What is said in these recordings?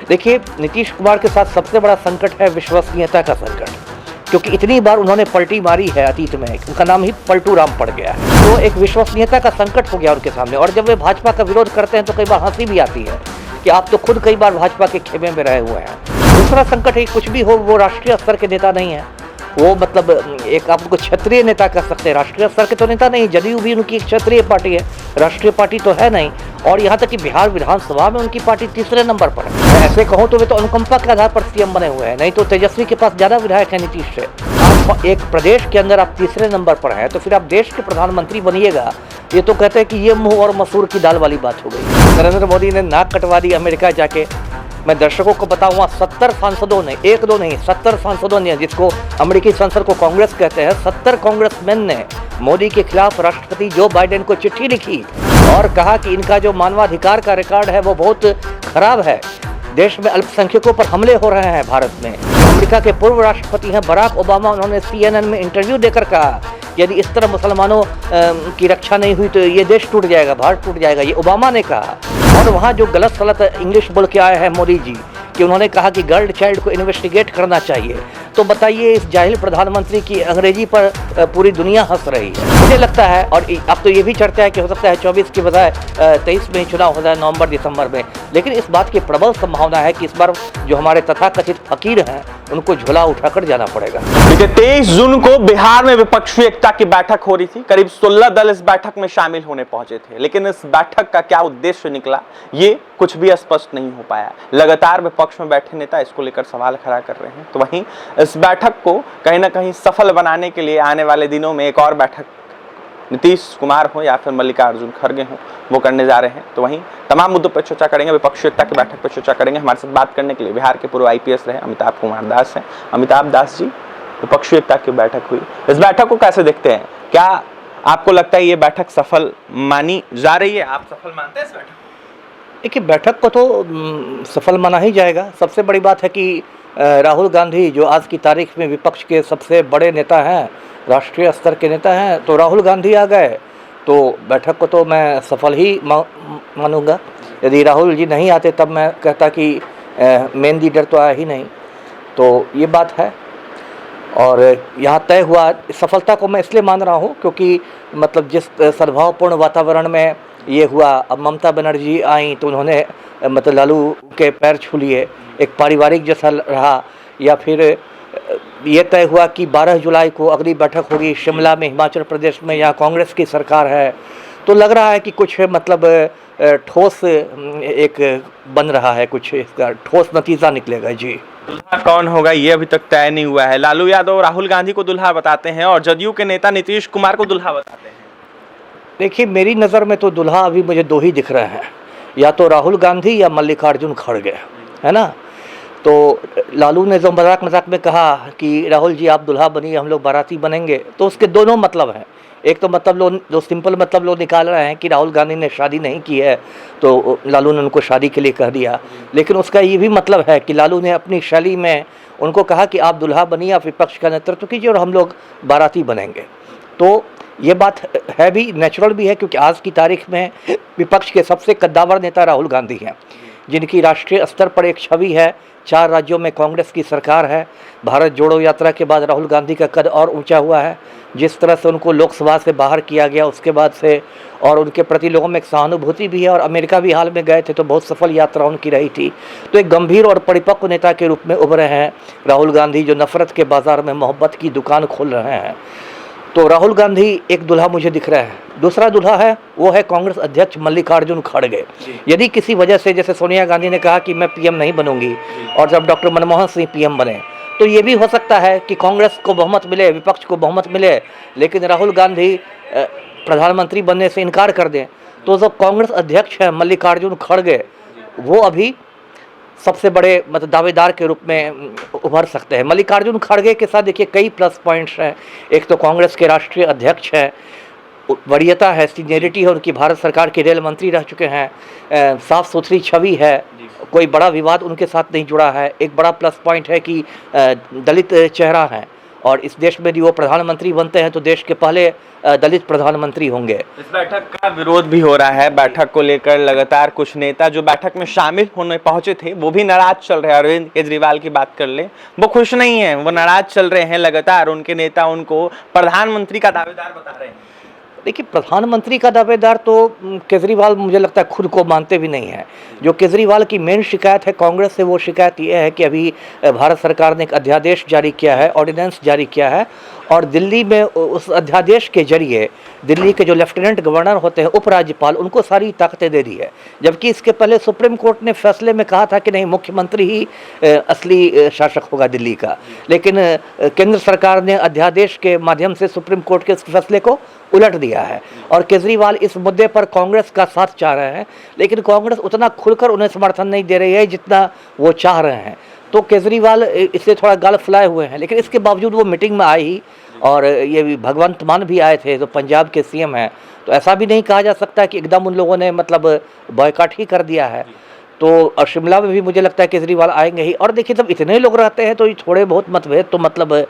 देखिए, नीतीश कुमार के साथ सबसे बड़ा संकट है विश्वसनीयता का संकट, क्योंकि इतनी बार उन्होंने पलटी मारी है अतीत में, उनका नाम ही पलटू राम पड़ गया है। तो एक विश्वसनीयता का संकट हो गया उनके सामने। और जब वे भाजपा का विरोध करते हैं तो कई बार हंसी भी आती है कि आप तो खुद कई बार भाजपा के खेमे में रहे हुए हैं। दूसरा संकट है, कुछ भी हो वो राष्ट्रीय स्तर के नेता नहीं है, वो मतलब एक आप उनको क्षत्रिय नेता कह सकते हैं, राष्ट्रीय स्तर के तो नेता नहीं। जदयू भी उनकी एक क्षत्रिय पार्टी है, राष्ट्रीय पार्टी तो है नहीं। और यहाँ तक कि बिहार विधानसभा में उनकी पार्टी तीसरे नंबर पर है। ऐसे कहूँ तो वे तो अनुकंपा के आधार पर सीएम बने हुए हैं, नहीं तो तेजस्वी के पास ज़्यादा विधायक है नीतीश से। आप एक प्रदेश के अंदर आप तीसरे नंबर पर हैं तो फिर आप देश के प्रधानमंत्री बनिएगा, ये तो कहते हैं कि ये मुँह और मसूर की दाल वाली बात हो गई। नरेंद्र मोदी ने नाक कटवा दी अमेरिका जाके। मैं दर्शकों को बताऊंगा, 70 सांसदों ने, एक दो नहीं 70 सांसदों ने, जिसको अमेरिकी संसद को कांग्रेस कहते हैं, 70 कांग्रेसमैन ने मोदी के खिलाफ राष्ट्रपति जो बाइडेन को चिट्ठी लिखी और कहा कि इनका जो मानवाधिकार का रिकॉर्ड है वो बहुत खराब है, देश में अल्पसंख्यकों पर हमले हो रहे हैं भारत में। अमेरिका के पूर्व राष्ट्रपति हैं बराक ओबामा, उन्होंने CNN में इंटरव्यू देकर कहा यदि इस तरह मुसलमानों की रक्षा नहीं हुई तो ये देश टूट जाएगा, भारत टूट जाएगा, ये ओबामा ने कहा। और वहाँ जो गलत सलत इंग्लिश बोल के आए हैं मोदी जी कि उन्होंने कहा कि गर्ल चाइल्ड को इन्वेस्टिगेट करना चाहिए, तो बताइए इस जाहिल प्रधानमंत्री की अंग्रेजी पर पूरी दुनिया हंस रही है। मुझे लगता है, और अब तो ये भी चर्चा है कि हो सकता है 24 की बजाय 23 में ही चुनाव हो जाए, नवंबर दिसंबर में। लेकिन इस बात की प्रबल संभावना है कि इस बार जो हमारे तथाकथित फकीर हैं उनको झोला उठाकर जाना पड़ेगा। देखिए, 23 जून को बिहार में विपक्षी एकता की बैठक हो रही थी। करीब 16 दल इस बैठक में शामिल होने पहुंचे थे, लेकिन इस बैठक का क्या उद्देश्य निकला ये कुछ भी स्पष्ट नहीं हो पाया। लगातार विपक्ष में बैठे नेता इसको लेकर सवाल खड़ा कर रहे हैं। तो वहीं इस बैठक को कहीं ना कहीं सफल बनाने के लिए आने वाले दिनों में एक और बैठक नीतीश कुमार हो या फिर मल्लिकार्जुन खड़गे हो वो करने जा रहे हैं। तो वहीं तमाम मुद्दों पर चर्चा करेंगे, विपक्षी एकता की बैठक पर चर्चा करेंगे। हमारे साथ बात करने के लिए बिहार के पूर्व IPS रहे अमिताभ कुमार दास हैं। अमिताभ दास जी, विपक्षी एकता की बैठक हुई, इस बैठक को कैसे देखते हैं? क्या आपको लगता है ये बैठक सफल मानी जा रही है? आप सफल मानते हैं इस बैठक? देखिए, बैठक को तो सफल माना ही जाएगा। सबसे बड़ी बात है कि राहुल गांधी जो आज की तारीख में विपक्ष के सबसे बड़े नेता हैं, राष्ट्रीय स्तर के नेता हैं, तो राहुल गांधी आ गए तो बैठक को तो मैं सफल ही मानूंगा। यदि राहुल जी नहीं आते तब मैं कहता कि मेन लीडर तो आया ही नहीं। तो ये बात है और यहाँ तय हुआ। सफलता को मैं इसलिए मान रहा हूँ क्योंकि मतलब जिस सद्भावपूर्ण वातावरण में ये हुआ, अब ममता बनर्जी आई तो उन्होंने मतलब लालू के पैर छू लिए, एक पारिवारिक जैसा रहा। या फिर ये तय हुआ कि 12 जुलाई को अगली बैठक होगी शिमला में, हिमाचल प्रदेश में, यहाँ कांग्रेस की सरकार है। तो लग रहा है कि कुछ मतलब ठोस एक बन रहा है, कुछ इसका ठोस नतीजा निकलेगा। जी, दुल्हा कौन होगा ये अभी तक तय नहीं हुआ है। लालू यादव राहुल गांधी को दुल्हा बताते हैं और जदयू के नेता नीतीश कुमार को दुल्हा बताते हैं। देखिए, मेरी नज़र में तो दुल्हा अभी मुझे दो ही दिख रहे हैं, या तो राहुल गांधी या मल्लिकार्जुन खड़गे, है ना। तो लालू ने जो मजाक में कहा कि राहुल जी आप दुल्हा बनिए, हम लोग बाराती बनेंगे, तो उसके दोनों मतलब हैं। एक तो मतलब लोग जो सिंपल मतलब लोग निकाल रहे हैं कि राहुल गांधी ने शादी नहीं की है तो लालू ने उनको शादी के लिए कह दिया, लेकिन उसका ये भी मतलब है कि लालू ने अपनी शैली में उनको कहा कि आप दुल्हा बनिए, आप विपक्ष का नेतृत्व कीजिए और हम लोग बाराती बनेंगे। तो ये बात है भी, नेचुरल भी है, क्योंकि आज की तारीख में विपक्ष के सबसे कद्दावर नेता राहुल गांधी हैं, जिनकी राष्ट्रीय स्तर पर एक छवि है। 4 राज्यों में कांग्रेस की सरकार है। भारत जोड़ो यात्रा के बाद राहुल गांधी का कद और ऊंचा हुआ है। जिस तरह से उनको लोकसभा से बाहर किया गया उसके बाद से, और उनके प्रति लोगों में एक सहानुभूति भी है। और अमेरिका भी हाल में गए थे तो बहुत सफल यात्रा उनकी रही थी। तो एक गंभीर और परिपक्व नेता के रूप में उभरे हैं राहुल गांधी, जो नफरत के बाजार में मोहब्बत की दुकान खोल रहे हैं। तो राहुल गांधी एक दुल्हा मुझे दिख रहा है। दूसरा दुल्हा है वो है कांग्रेस अध्यक्ष मल्लिकार्जुन खड़गे। यदि किसी वजह से, जैसे सोनिया गांधी ने कहा कि मैं PM नहीं बनूंगी और जब डॉक्टर मनमोहन सिंह PM बने, तो ये भी हो सकता है कि कांग्रेस को बहुमत मिले, विपक्ष को बहुमत मिले, लेकिन राहुल गांधी प्रधानमंत्री बनने से इनकार कर दें। तो जो कांग्रेस अध्यक्ष है मल्लिकार्जुन खड़गे, वो अभी सबसे बड़े मतलब दावेदार के रूप में उभर सकते हैं। मल्लिकार्जुन खड़गे के साथ देखिए कई प्लस पॉइंट्स हैं। एक तो कांग्रेस के राष्ट्रीय अध्यक्ष हैं, वरीयता है, सीनियरिटी है उनकी, भारत सरकार के रेल मंत्री रह चुके हैं, साफ सुथरी छवि है, कोई बड़ा विवाद उनके साथ नहीं जुड़ा है। एक बड़ा प्लस पॉइंट है कि दलित चेहरा है और इस देश में यदि वो प्रधानमंत्री बनते हैं तो देश के पहले दलित प्रधानमंत्री होंगे। इस बैठक का विरोध भी हो रहा है। बैठक को लेकर लगातार कुछ नेता जो बैठक में शामिल होने पहुंचे थे वो भी नाराज चल रहे हैं। अरविंद केजरीवाल की बात कर ले, वो खुश नहीं है, वो नाराज चल रहे हैं। लगातार उनके नेता उनको प्रधानमंत्री का दावेदार बता रहे हैं। देखिए, प्रधानमंत्री का दावेदार तो केजरीवाल मुझे लगता है खुद को मानते भी नहीं है। जो केजरीवाल की मेन शिकायत है कांग्रेस से, वो शिकायत ये है कि अभी भारत सरकार ने एक अध्यादेश जारी किया है, ऑर्डिनेंस जारी किया है, और दिल्ली में उस अध्यादेश के जरिए दिल्ली के जो लेफ्टिनेंट गवर्नर होते हैं, उपराज्यपाल, उनको सारी ताकतें दे दी है। जबकि इसके पहले सुप्रीम कोर्ट ने फैसले में कहा था कि नहीं, मुख्यमंत्री ही असली शासक होगा दिल्ली का। लेकिन केंद्र सरकार ने अध्यादेश के माध्यम से सुप्रीम कोर्ट के इस फैसले को उलट दिया है, और केजरीवाल इस मुद्दे पर कांग्रेस का साथ चाह रहे हैं। लेकिन कांग्रेस उतना खुलकर उन्हें समर्थन नहीं दे रही है जितना वो चाह रहे हैं। तो केजरीवाल इससे थोड़ा गाल फुलाए हुए हैं, लेकिन इसके बावजूद वो मीटिंग में आए ही। और ये भी भगवंत मान भी आए थे, जो पंजाब के सीएम हैं। तो ऐसा भी नहीं कहा जा सकता कि एकदम उन लोगों ने मतलब बॉयकॉट ही कर दिया है। तो और शिमला में भी मुझे लगता है केजरीवाल आएंगे ही। और देखिए, जब इतने लोग रहते हैं तो ये थोड़े बहुत मतभेद तो मतलब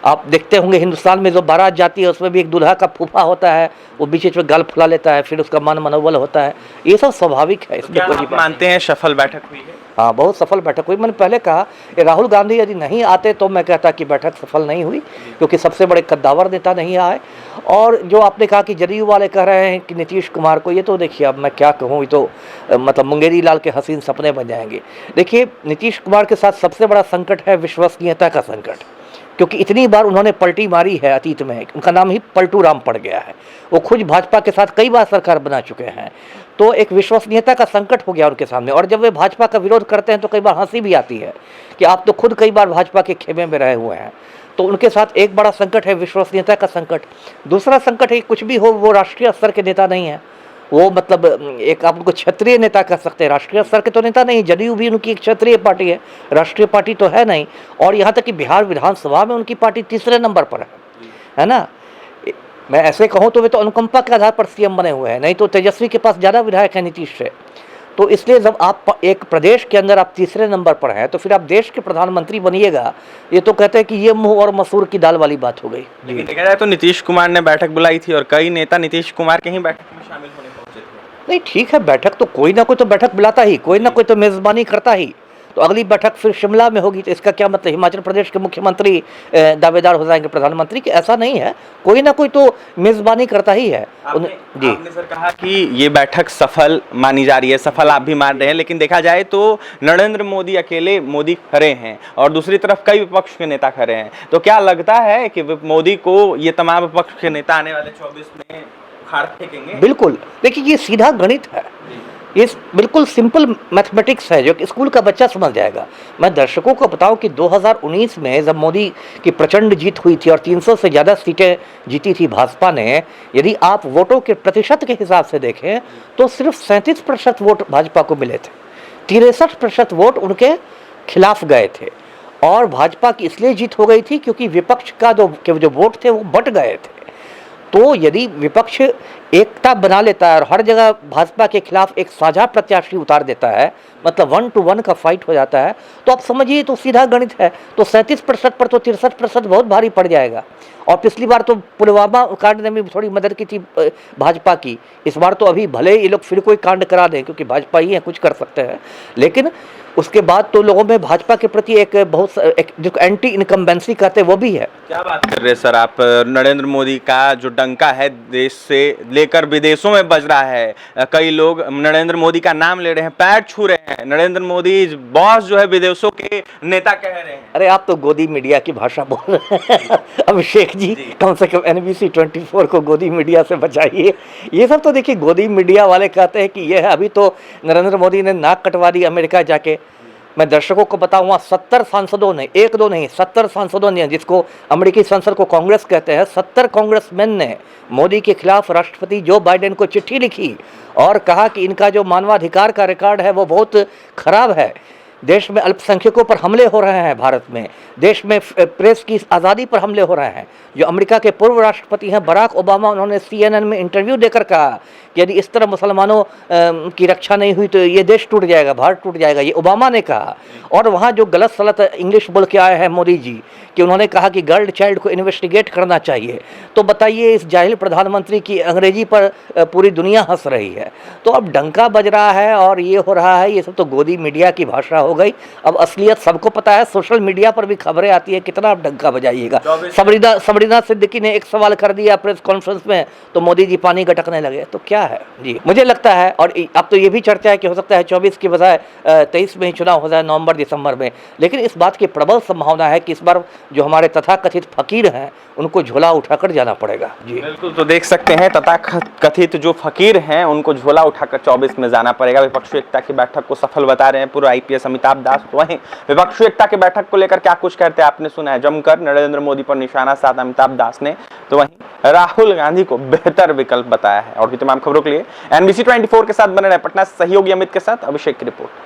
आप देखते होंगे, हिंदुस्तान में जो बारात जाती है उसमें भी एक दूल्हा का फूफा होता है, वो बीच बीच में गल फुला लेता है, फिर उसका मन मनोबल होता है। ये सब स्वाभाविक है। इसमें क्या आप मानते हैं सफल बैठक हुई है? हाँ, बहुत सफल बैठक हुई। मैंने पहले कहा कि राहुल गांधी यदि नहीं आते तो मैं कहता कि बैठक सफल नहीं हुई, क्योंकि सबसे बड़े कद्दावर नेता नहीं आए। और जो आपने कहा कि जदयू वाले कह रहे हैं कि नीतीश कुमार को, ये तो देखिए, अब मैं क्या कहूँ, ये तो मतलब मुंगेरी लाल के हसीन सपने बन जाएंगे। देखिए, नीतीश कुमार के साथ सबसे बड़ा संकट है विश्वसनीयता का संकट, क्योंकि इतनी बार उन्होंने पलटी मारी है अतीत में, उनका नाम ही पलटू राम पड़ गया है। वो खुद भाजपा के साथ कई बार सरकार बना चुके हैं, तो एक विश्वसनीयता का संकट हो गया उनके सामने। और जब वे भाजपा का विरोध करते हैं तो कई बार हंसी भी आती है कि आप तो खुद कई बार भाजपा के खेमे में रहे हुए हैं। तो उनके साथ एक बड़ा संकट है विश्वसनीयता का संकट। दूसरा संकट है, कुछ भी हो वो राष्ट्रीय स्तर के नेता नहीं है। वो मतलब एक आप उनको क्षेत्रीय नेता कह सकते हैं, राष्ट्रीय स्तर के तो नेता नहीं। जदयू भी उनकी एक क्षेत्रीय पार्टी है, राष्ट्रीय पार्टी तो है नहीं। और यहाँ तक कि बिहार विधानसभा में उनकी पार्टी तीसरे नंबर पर है ना। मैं ऐसे कहूँ तो वे तो अनुकंपा के आधार पर सीएम बने हुए हैं, नहीं तो तेजस्वी के पास ज़्यादा विधायक है नीतीश से। तो इसलिए जब आप एक प्रदेश के अंदर आप तीसरे नंबर पर हैं तो फिर आप देश के प्रधानमंत्री बनिएगा, ये तो कहते हैं कि ये मुँह और मसूर की दाल वाली बात हो गई। लेकिन देखा जाए तो नीतीश कुमार ने बैठक बुलाई थी और कई नेता नीतीश कुमार के ही बैठक में शामिल होने पहुंचे थे। नहीं, ठीक है, बैठक तो कोई ना कोई तो बैठक बुलाता ही, कोई ना कोई तो मेज़बानी करता ही। तो अगली बैठक फिर शिमला में होगी, तो इसका क्या मतलब हिमाचल प्रदेश के मुख्यमंत्री दावेदार हो जाएंगे प्रधानमंत्री के? ऐसा नहीं है, कोई ना कोई तो मेज़बानी करता ही है। जी, आपने सर कहा कि ये बैठक सफल मानी जा रही है, सफल आप भी मान रहे हैं, लेकिन देखा जाए तो नरेंद्र मोदी अकेले मोदी खड़े हैं और दूसरी तरफ कई विपक्ष के नेता खड़े हैं। तो क्या लगता है कि मोदी को ये तमाम विपक्ष के नेता आने वाले 24 में उखाड़ फेंकेंगे? बिल्कुल, देखिए, ये सीधा गणित है, ये बिल्कुल सिंपल मैथमेटिक्स है जो कि स्कूल का बच्चा समझ जाएगा। मैं दर्शकों को बताऊं कि 2019 में जब मोदी की प्रचंड जीत हुई थी और 300 से ज़्यादा सीटें जीती थी भाजपा ने, यदि आप वोटों के प्रतिशत के हिसाब से देखें तो सिर्फ 37% वोट भाजपा को मिले थे, 63% वोट उनके खिलाफ गए थे। और भाजपा की इसलिए जीत हो गई थी क्योंकि विपक्ष का जो वोट थे वो बट गए थे। तो यदि विपक्ष एकता बना लेता है और हर जगह भाजपा के खिलाफ एक साझा प्रत्याशी उतार देता है, मतलब 1 to 1 का फाइट हो जाता है, तो आप समझिए तो सीधा गणित है। तो 37% पर तो 63% बहुत भारी पड़ जाएगा। और पिछली बार तो पुलवामा कांड में भी थोड़ी मदद की थी भाजपा की। इस बार तो अभी भले ये लोग फिर कोई कांड करा दें, क्योंकि भाजपा ही है, कुछ कर सकते हैं, लेकिन उसके बाद तो लोगों में भाजपा के प्रति एक जो एंटी इनकम्बेंसी कहते हैं वो भी है। क्या बात कर रहे हैं सर आप? नरेंद्र मोदी का जो डंका है देश से लेकर विदेशों में बज रहा है, कई लोग नरेंद्र मोदी का नाम ले रहे हैं, पैर छू रहे हैं, नरेंद्र मोदी बॉस जो है विदेशों के नेता कह रहे हैं। अरे आप तो गोदी मीडिया की भाषा बोल रहे हैं अभिषेक जी, कम से कम NBC 24 को गोदी मीडिया से बचाइए। ये सब तो देखिए, गोदी मीडिया वाले कहते हैं कि ये है, अभी तो नरेंद्र मोदी ने नाक कटवा दी अमेरिका जाके। मैं दर्शकों को बताऊँ, वहाँ 70 सांसदों ने, 1-2 नहीं 70 सांसदों ने, जिसको अमेरिकी संसद को कांग्रेस कहते हैं, 70 कांग्रेसमैन ने मोदी के खिलाफ राष्ट्रपति जो बाइडेन को चिट्ठी लिखी और कहा कि इनका जो मानवाधिकार का रिकॉर्ड है वो बहुत खराब है। देश में अल्पसंख्यकों पर हमले हो रहे हैं, भारत में देश में प्रेस की आज़ादी पर हमले हो रहे हैं। जो अमेरिका के पूर्व राष्ट्रपति हैं बराक ओबामा, उन्होंने CNN में इंटरव्यू देकर कहा कि यदि इस तरह मुसलमानों की रक्षा नहीं हुई तो ये देश टूट जाएगा, भारत टूट जाएगा, ये ओबामा ने कहा। और वहाँ जो गलत सलत इंग्लिश बोल के आए हैं मोदी जी कि उन्होंने कहा कि गर्ल चाइल्ड को इन्वेस्टिगेट करना चाहिए। तो बताइए, इस जाहिल प्रधानमंत्री की अंग्रेजी पर पूरी दुनिया हंस रही है। तो अब डंका बज रहा है और ये हो रहा है, ये सब तो गोदी मीडिया की भाषा हो गई। अब असलियत सबको पता है, सोशल मीडिया पर भी खबरें आती है, कितना आप डंका बजाइएगा। सबरीना सिद्दीकी ने एक सवाल कर दिया प्रेस कॉन्फ्रेंस में तो मोदी जी पानी गटकने लगे। तो क्या है जी, मुझे लगता है। और अब तो ये भी चर्चा है कि हो सकता है 24 की बजाय 23 में ही चुनाव हो जाए, नवंबर दिसंबर में। लेकिन इस बात की प्रबल संभावना है कि इस बार जो हमारे तथाकथित फकीर हैं उनको झोला उठाकर जाना पड़ेगा जी। बिल्कुल, तो देख सकते हैं तथाकथित जो फकीर हैं उनको झोला उठाकर 24 में जाना पड़ेगा। विपक्षी एकता की बैठक को सफल बता रहे हैं पूर्व IPS अमिताभ दास। तो वहीं विपक्षी एकता की बैठक को लेकर क्या कुछ कहते हैं आपने सुना है, जमकर नरेंद्र मोदी पर निशाना साधा अमिताभ दास ने। तो वहीं राहुल गांधी को बेहतर विकल्प बताया है। और भी तमाम खबरों के लिए NBC 24 के साथ बने रहे। पटना से सहयोगी अमित के साथ अभिषेक की रिपोर्ट।